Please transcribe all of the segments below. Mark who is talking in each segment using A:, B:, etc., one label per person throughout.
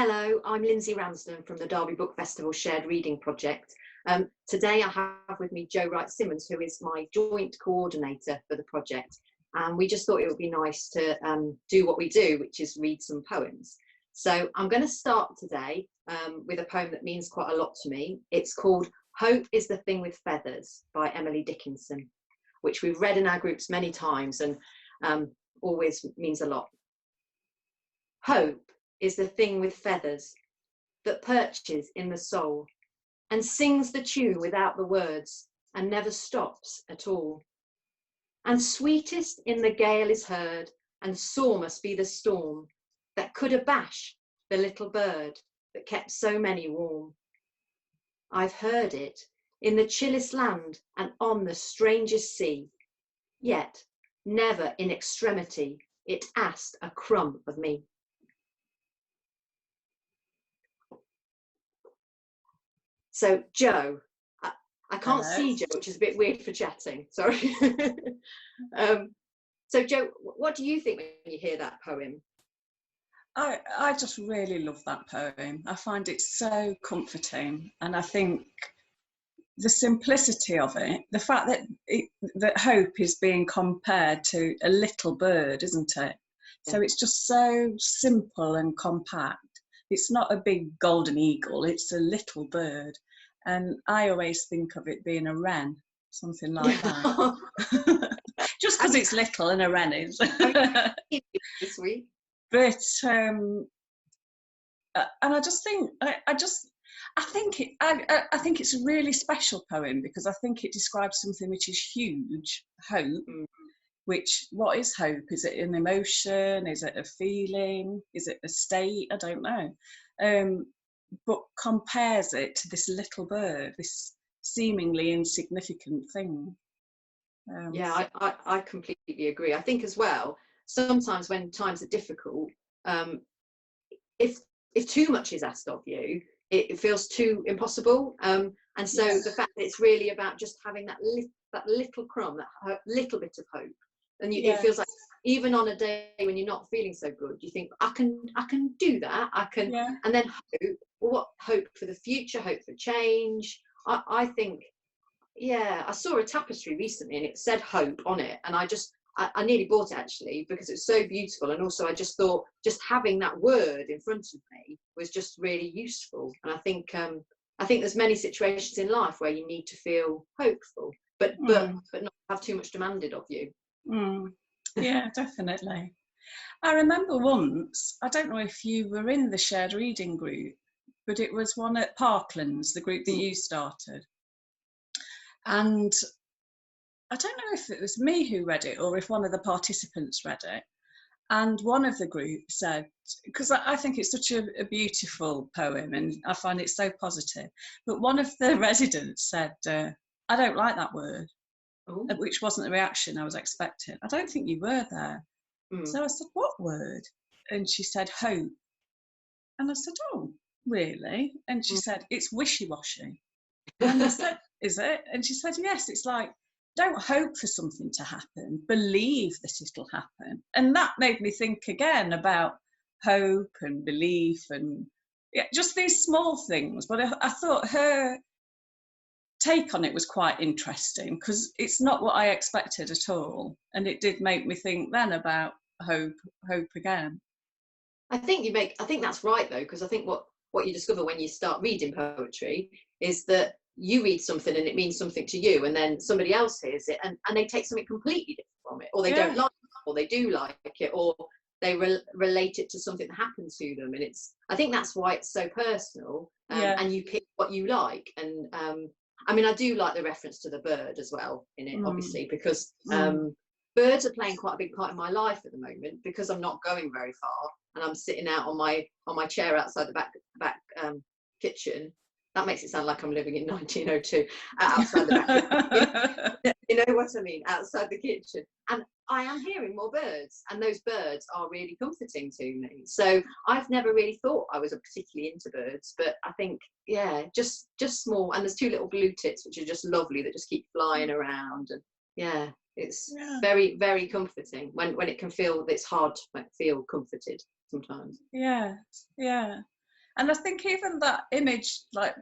A: Hello, I'm Lyndsey Ramsden from the Derby Book Festival Shared Reading Project. Today I have with me Wright-Symonds, who is my joint coordinator for the project. And we just thought it would be nice to do what we do, which is read some poems. So I'm going to start today with a poem that means quite a lot to me. It's called Hope is the Thing with Feathers by Emily Dickinson, which we've read in our groups many times and always means a lot. Hope is the thing with feathers that perches in the soul and sings the tune without the words and never stops at all. And sweetest in the gale is heard, and sore must be the storm that could abash the little bird that kept so many warm. I've heard it in the chillest land and on the strangest sea, yet never in extremity it asked a crumb of me. So Jo, I can't see Jo, which is a bit weird for chatting, sorry. So Jo, what do you think when you hear that poem?
B: I just really love that poem. I find it so comforting, and I think the simplicity of it, the fact that hope is being compared to a little bird, isn't it? Yeah. So it's just so simple and compact. It's not a big golden eagle, it's a little bird. And I always think of it being a wren, something like that. Just because it's little and a wren is.
A: Sweet.
B: But, and I just think, I think it's a really special poem because I think it describes something which is huge, hope. Mm. Which, what is hope? Is it an emotion? Is it a feeling? Is it a state? I don't know. But compares it to this little bird, this seemingly insignificant thing.
A: Yeah, I completely agree. I think as well, sometimes when times are difficult, if too much is asked of you, it feels too impossible. And so yes. The fact that it's really about just having that little crumb, that little bit of hope. And yes. It feels like even on a day when you're not feeling so good, you think, I can do that. I can. Yeah. And then hope. What hope for the future? Hope for change. I think, yeah. I saw a tapestry recently and it said hope on it, and I nearly bought it actually because it's so beautiful. And also I just thought just having that word in front of me was just really useful. And I think there's many situations in life where you need to feel hopeful, but not have too much demanded of you.
B: Yeah, definitely. I remember once, I don't know if you were in the shared reading group, but it was one at Parklands, the group that you started. And I don't know if it was me who read it or if one of the participants read it. And one of the group said, because I think it's such a beautiful poem and I find it so positive, but one of the residents said, I don't like that word. Ooh. Which wasn't the reaction I was expecting. I don't think you were there. So I said, what word? And she said, hope. And I said, oh, really? And she said, it's wishy-washy. And I said, is it? And she said, yes, it's like, don't hope for something to happen, believe that it'll happen. And that made me think again about hope and belief and just these small things. But I thought her take on it was quite interesting because it's not what I expected at all, and it did make me think then about hope again.
A: I think that's right though, because I think what you discover when you start reading poetry is that you read something and it means something to you, and then somebody else hears it and they take something completely different from it, or they don't like it, or they do like it, or they relate it to something that happened to them. And I think that's why it's so personal, and you pick what you like. And I mean, I do like the reference to the bird as well in it, obviously, because birds are playing quite a big part in my life at the moment because I'm not going very far and I'm sitting out on my chair outside the back kitchen. That makes it sound like I'm living in 1902 outside the back. You know what I mean? Outside the kitchen, and I am hearing more birds, and those birds are really comforting to me. So I've never really thought I was particularly into birds, but I think just small. And there's two little blue tits which are just lovely that just keep flying around, and it's very, very comforting when it can feel that it's hard to feel comforted sometimes.
B: Yeah. And I think even that image, like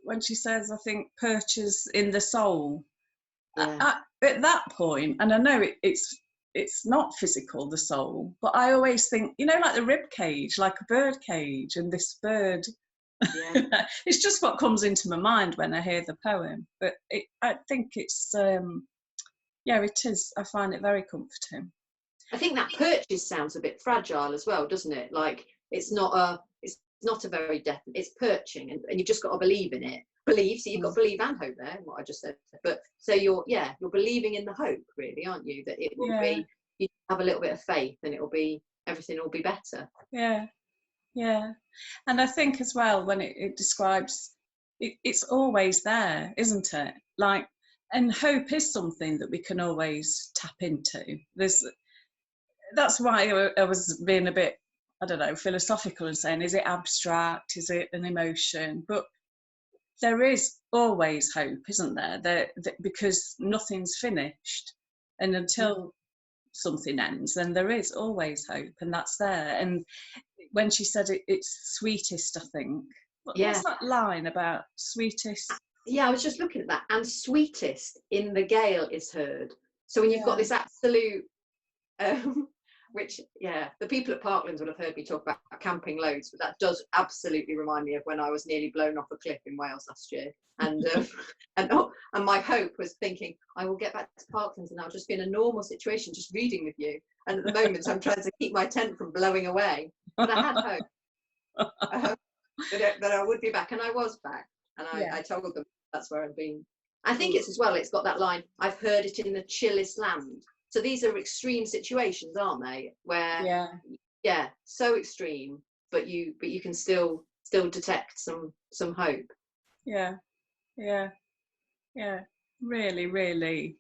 B: when she says, I think, perches in the soul, at that point, and I know it's not physical, the soul, but I always think, you know, like the rib cage, like a bird cage, and this bird, it's just what comes into my mind when I hear the poem. But I think it's, it is. I find it very comforting.
A: I think that purchase sounds a bit fragile as well, doesn't it? Like it's not a very definite. It's perching, and you've just got to believe in it. Believe, so you've got to believe and hope there. What I just said, but so you're believing in the hope, really, aren't you? That it will be. You have a little bit of faith, and everything will be better.
B: Yeah, yeah. And I think as well when it describes, it's always there, isn't it? Like, and hope is something that we can always tap into. That's why I was being a bit, I don't know, philosophical and saying, is it abstract? Is it an emotion? But there is always hope, isn't there? Because nothing's finished. And until something ends, then there is always hope, and that's there. And when she said it's sweetest, I think. What's that line about sweetest?
A: Yeah, I was just looking at that. And sweetest in the gale is heard. So when you've got this absolute... which, the people at Parklands would have heard me talk about camping loads, but that does absolutely remind me of when I was nearly blown off a cliff in Wales last year. And and my hope was thinking, I will get back to Parklands and I'll just be in a normal situation, just reading with you. And at the moment, I'm trying to keep my tent from blowing away. But I had hope that I would be back, and I was back. And I told them that's where I've been. I think it's got that line, I've heard it in the chillest land. So these are extreme situations, aren't they? Where so extreme, but you can still detect some hope.
B: Yeah. Really, really.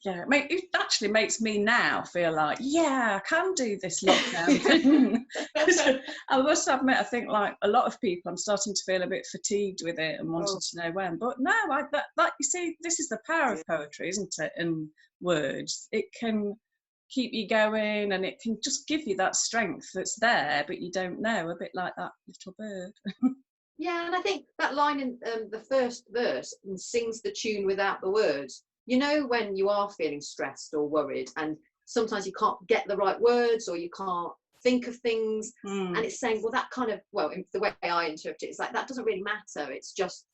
B: Yeah, it actually makes me now feel like, I can do this lockdown thing. I must admit, I think like a lot of people, I'm starting to feel a bit fatigued with it and wanting to know when. But no, you see, this is the power of poetry, isn't it? And words, it can keep you going, and it can just give you that strength that's there, but you don't know. A bit like that little bird.
A: Yeah, and I think that line in the first verse, and sings the tune without the words. You know, when you are feeling stressed or worried, and sometimes you can't get the right words, or you can't think of things, and it's saying, well, that kind of, the way I interpret it, it's like that doesn't really matter. It's just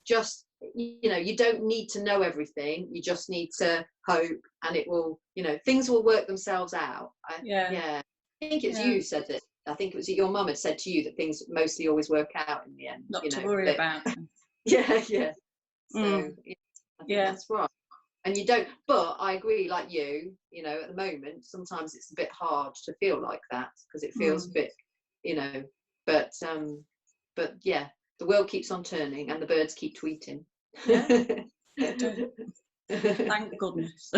A: you know, you don't need to know everything. You just need to hope, and it will, you know, things will work themselves out. I think it's you said that. I think it was your mum had said to you that things mostly always work out in the end.
B: Not to worry about them.
A: So, I think that's right. And you don't, but I agree, like you know, at the moment, sometimes it's a bit hard to feel like that, because it feels a bit, you know, but yeah, the world keeps on turning and the birds keep tweeting.
B: Thank goodness.